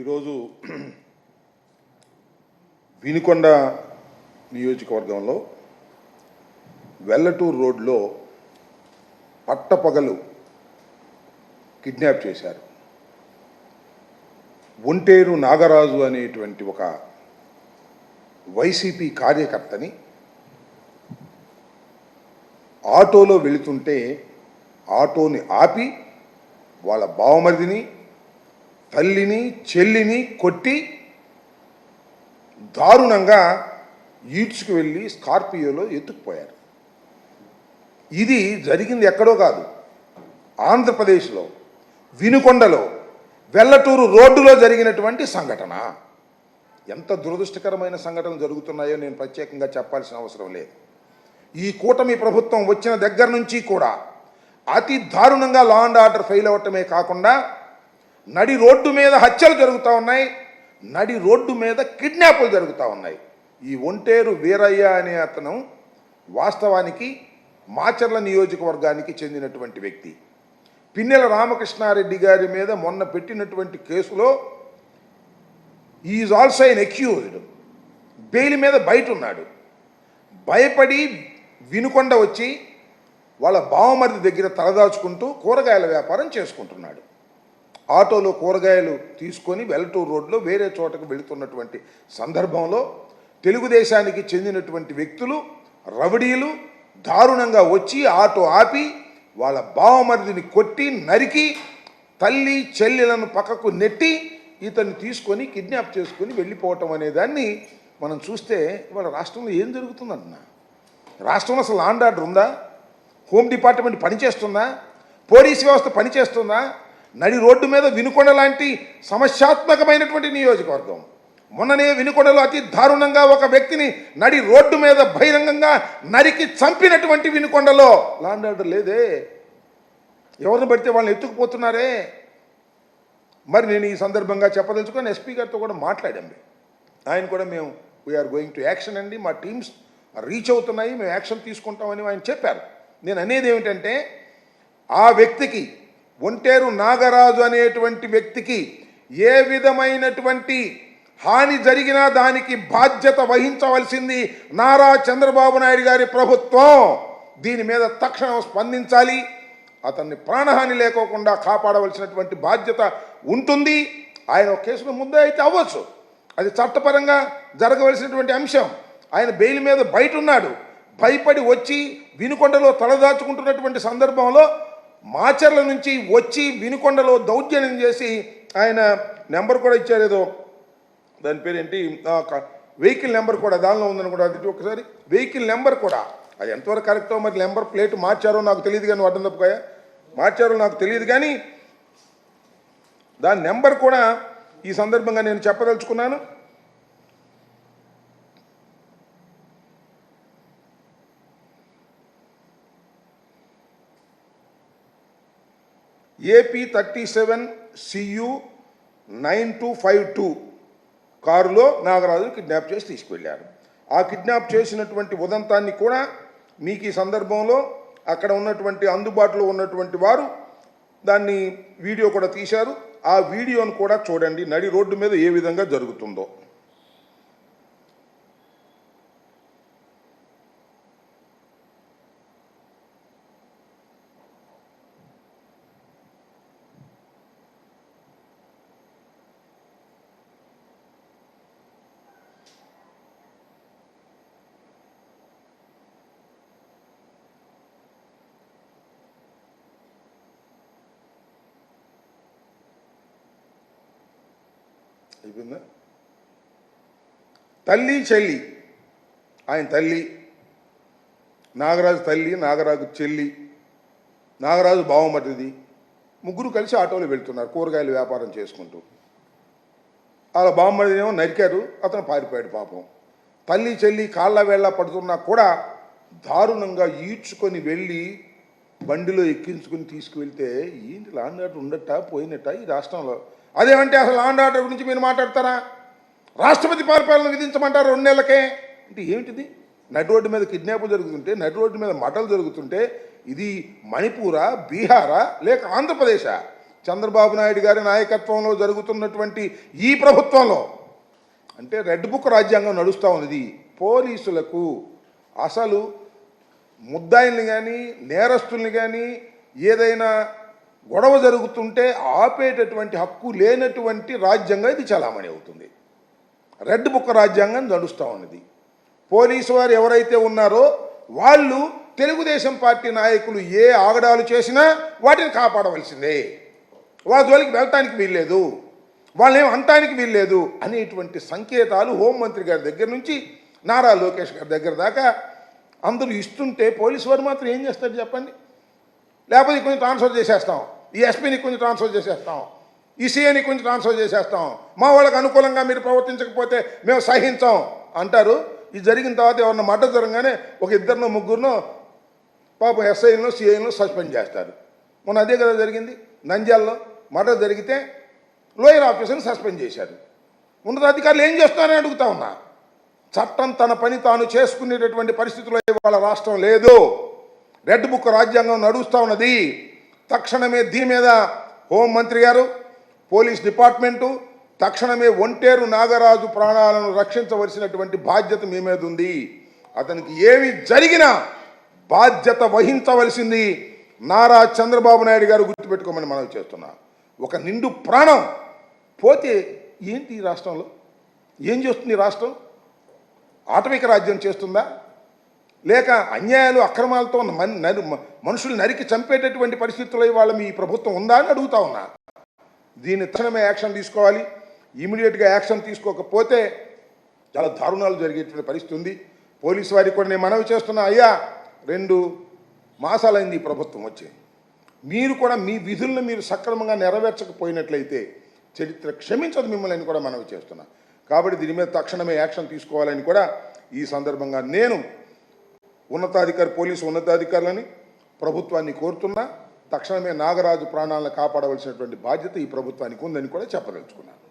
ఈరోజు వినుకొండ నియోజకవర్గంలో వెల్లటూరు రోడ్లో పట్టపగలు కిడ్నాప్ చేశారు. ఒంటేరు నాగరాజు అనేటువంటి ఒక వైసీపీ కార్యకర్తని ఆటోలో వెళుతుంటే ఆటోని ఆపి వాళ్ళ బావమరిదిని, తల్లిని, చెల్లిని కొట్టి దారుణంగా ఈడ్చుకు వెళ్ళి స్కార్పియోలో ఎత్తుకుపోయారు. ఇది జరిగింది ఎక్కడో కాదు, ఆంధ్రప్రదేశ్లో వినుకొండలో వెల్లటూరు రోడ్డులో జరిగినటువంటి సంఘటన. ఎంత దురదృష్టకరమైన సంఘటనలు జరుగుతున్నాయో నేను ప్రత్యేకంగా చెప్పాల్సిన అవసరం లేదు. ఈ కూటమి ప్రభుత్వం వచ్చిన దగ్గర నుంచి కూడా అతి దారుణంగా లా అండ్ ఆర్డర్ ఫెయిల్ అవ్వటమే కాకుండా నడి రోడ్డు మీద హత్యలు జరుగుతూ ఉన్నాయి, నడి రోడ్డు మీద కిడ్నాపులు జరుగుతూ ఉన్నాయి. ఈ ఒంటేరు వీరయ్య అనే అతను వాస్తవానికి మాచర్ల నియోజకవర్గానికి చెందినటువంటి వ్యక్తి. పిన్నెల రామకృష్ణారెడ్డి గారి మీద మొన్న పెట్టినటువంటి కేసులో is also an accused. Bail మీద బయట ఉన్నాడు. భయపడి వినుకొండ వచ్చి వాళ్ళ బావమరిది దగ్గర తలదాచుకుంటూ కూరగాయల వ్యాపారం చేసుకుంటున్నాడు. ఆటోలో కూరగాయలు తీసుకొని వెల్లటూరు రోడ్లో వేరే చోటకు వెళుతున్నటువంటి సందర్భంలో తెలుగుదేశానికి చెందినటువంటి వ్యక్తులు, రౌడీలు దారుణంగా వచ్చి ఆటో ఆపి వాళ్ళ బావమరిదిని కొట్టి నరికి తల్లి చెల్లెలను పక్కకు నెట్టి ఇతన్ని తీసుకొని కిడ్నాప్ చేసుకొని వెళ్ళిపోవటం అనే దాన్ని మనం చూస్తే ఇవాళ రాష్ట్రంలో ఏం జరుగుతుందన్న, రాష్ట్రంలో అసలు లా అండ్ ఆర్డర్ ఉందా? హోమ్ డిపార్ట్మెంట్ పనిచేస్తుందా? పోలీస్ వ్యవస్థ పనిచేస్తుందా? నడి రోడ్డు మీద వినుకొండ లాంటి సమస్యాత్మకమైనటువంటి నియోజకవర్గం, మొన్ననే వినుకొండలో అతి దారుణంగా ఒక వ్యక్తిని నడి రోడ్డు మీద బహిరంగంగా నరికి చంపినటువంటి వినుకొండలో లా అండ్ ఆర్డర్ లేదే. ఎవరిని పడితే వాళ్ళని ఎత్తుకుపోతున్నారే. మరి నేను ఈ సందర్భంగా చెప్పదలుచుకొని ఎస్పీ గారితో కూడా మాట్లాడాం. ఆయన కూడా మేము వీఆర్ గోయింగ్ టు యాక్షన్ అండి, మా టీమ్స్ రీచ్ అవుతున్నాయి, మేము యాక్షన్ తీసుకుంటామని ఆయన చెప్పారు. నేను అనేది ఏమిటంటే, ఆ వ్యక్తికి, ఒంటేరు నాగరాజు అనేటువంటి వ్యక్తికి ఏ విధమైనటువంటి హాని జరిగినా దానికి బాధ్యత వహించవలసింది నారా చంద్రబాబు నాయుడు గారి ప్రభుత్వం. దీని మీద తక్షణం స్పందించాలి. అతన్ని ప్రాణహాని లేకోకుండా కాపాడవలసినటువంటి బాధ్యత ఉంటుంది. ఆయన ఒక కేసులో ముద్ద అయితే అవ్వచ్చు, అది చట్టపరంగా జరగవలసినటువంటి అంశం. ఆయన బెయిల్ మీద బయట ఉన్నాడు. భయపడి వచ్చి వినుకొండలో తలదాచుకుంటున్నటువంటి సందర్భంలో మాచర్ల నుంచి వచ్చి వినుకొండలో దౌర్జన్యం చేసి ఆయన నెంబర్ కూడా ఇచ్చారు, ఏదో దాని పేరేంటి, వెహికల్ నెంబర్ కూడా దానిలో ఉందని కూడా, అది ఒకసారి వెహికల్ నెంబర్ కూడా అది ఎంతవరకు కరెక్టో, మరి నెంబర్ ప్లేట్ మార్చారో నాకు తెలియదు, కానీ అడ్డం తప్పుకోయా మార్చారో నాకు తెలియదు, కానీ దాని నెంబర్ కూడా ఈ సందర్భంగా నేను చెప్పదలుచుకున్నాను. AP 37 CU 9252 కారులో నాగరాజు కిడ్నాప్ చేసి తీసుకువెళ్ళారు. ఆ కిడ్నాప్ చేసినటువంటి ఉదంతాన్ని కూడా మీకు ఈ సందర్భంలో అక్కడ ఉన్నటువంటి అందుబాటులో ఉన్నటువంటి వారు దాన్ని వీడియో కూడా తీశారు. ఆ వీడియోను కూడా చూడండి, నడి రోడ్డు మీద ఏ విధంగా జరుగుతుందో. అయిపోయిందా? తల్లి చెల్లి, ఆయన తల్లి, నాగరాజు తల్లి, నాగరాజు చెల్లి, నాగరాజు బావమరిది, ముగ్గురు కలిసి ఆటోలో వెళ్తున్నారు కూరగాయల వ్యాపారం చేసుకుంటూ. అలా బావమరిదినేమో నరికారు, అతను పారిపోయాడు పాపం. తల్లి చెల్లి కాళ్ళ వేళ్ళ పడుతున్నా కూడా దారుణంగా ఈడ్చుకొని వెళ్ళి బండిలో ఎక్కించుకుని తీసుకువెళ్తే ఏంటి లా అండ్ ఆర్డర్ ఉండట పోయినట్ట ఈ రాష్ట్రంలో? అదేమంటే అసలు లా అండ్ ఆర్డర్ గురించి మీరు మాట్లాడతారా? రాష్ట్రపతి పరిపాలన విధించమంటారు 2 నెలలకే అంటే ఏమిటిది? నడి రోడ్డు మీద కిడ్నాపులు జరుగుతుంటే, నడి రోడ్డు మీద మటలు జరుగుతుంటే ఇది మణిపూరా, బీహారా, లేక ఆంధ్రప్రదేశా? చంద్రబాబు నాయుడు గారి నాయకత్వంలో జరుగుతున్నటువంటి ఈ ప్రభుత్వంలో అంటే రెడ్ బుక్ రాజ్యాంగం నడుస్తూ ఉన్నది. పోలీసులకు అసలు ముద్దాయిల్ని కానీ నేరస్తుల్ని కానీ ఏదైనా గొడవ జరుగుతుంటే ఆపేటటువంటి హక్కు లేనటువంటి రాజ్యాంగం ఇది చలామణి అవుతుంది. రెడ్ బుక్ రాజ్యాంగం నడుస్తూ ఉన్నది. పోలీసు వారు ఎవరైతే ఉన్నారో వాళ్ళు తెలుగుదేశం పార్టీ నాయకులు ఏ ఆగడాలు చేసినా వాటిని కాపాడవలసిందే. వాళ్ళ జోలికి వెళ్ళటానికి వీల్లేదు, వాళ్ళేం అనటానికి వీల్లేదు అనేటువంటి సంకేతాలు హోంమంత్రి గారి దగ్గర నుంచి నారా లోకేష్ గారి దగ్గర దాకా అందరూ ఇస్తుంటే పోలీసు వారు మాత్రం ఏం చేస్తారు చెప్పండి? లేకపోతే కొంచెం ట్రాన్స్ఫర్ చేసేస్తాం, ఈ ఎస్పీని కొంచెం ట్రాన్స్ఫర్ చేసేస్తాం, ఈ సీఏని కొంచెం ట్రాన్స్ఫర్ చేసేస్తాం, మా వాళ్ళకి అనుకూలంగా మీరు ప్రవర్తించకపోతే మేము సహించాం అంటారు. ఇది జరిగిన తర్వాత ఎవరన్నా మర్డర్ జరగగానే ఒక ఇద్దరినో ముగ్గురునో పాపం ఎస్ఐలను సిఐలను సస్పెండ్ చేస్తారు. మొన్న అదే కదా జరిగింది. నంద్యాలలో మర్డర్ జరిగితే లోయర్ ఆఫీసర్ని సస్పెండ్ చేశారు. ఉన్నతాధికారులు ఏం చేస్తారని అడుగుతా ఉన్నా. చట్టం తన పని తాను చేసుకునేటటువంటి పరిస్థితుల్లో ఇవాళ రాష్ట్రం లేదు. రెడ్ బుక్ రాజ్యాంగం నడుస్తూ ఉన్నది. తక్షణమే దీని మీద హోంమంత్రి గారు, పోలీస్ డిపార్ట్మెంటు తక్షణమే ఒంటేరు నాగరాజు ప్రాణాలను రక్షించవలసినటువంటి బాధ్యత మీ మీద ఉంది. అతనికి ఏమి జరిగినా బాధ్యత వహించవలసింది నారా చంద్రబాబు నాయుడు గారు. గుర్తుపెట్టుకోమని మనం చేస్తున్నా. ఒక నిండు ప్రాణం పోతే ఏంటి ఈ రాష్ట్రంలో? ఏం చేస్తుంది రాష్ట్రం? ఆటవిక రాజ్యం చేస్తుందా? లేక అన్యాయాలు అక్రమాలతో మనుషులు నరికి చంపేటటువంటి పరిస్థితుల్లో ఇవాళ మీ ప్రభుత్వం ఉందా అని అడుగుతా ఉన్నా. దీన్ని తక్షణమే యాక్షన్ తీసుకోవాలి. ఇమీడియట్గా యాక్షన్ తీసుకోకపోతే చాలా దారుణాలు జరిగేటువంటి పరిస్థితి ఉంది. పోలీసు వారికి కూడా నేను మనవి చేస్తున్నా, అయ్యా 2 మాసాలైంది ఈ ప్రభుత్వం వచ్చి, మీరు కూడా మీ విధులను మీరు సక్రమంగా నెరవేర్చకపోయినట్లయితే చరిత్ర క్షమించదు మిమ్మల్ని కూడా మనవి చేస్తున్నా. కాబట్టి దీని మీద తక్షణమే యాక్షన్ తీసుకోవాలని కూడా ఈ సందర్భంగా నేను పోలీసు ఉన్నతాధికారులని ప్రభుత్వాన్ని కోరుతున్నా. తక్షణమే నాగరాజు ప్రాణాలను కాపాడవలసినటువంటి బాధ్యత ఈ ప్రభుత్వానికి ఉందని కూడా చెప్పదలుచుకున్నాను.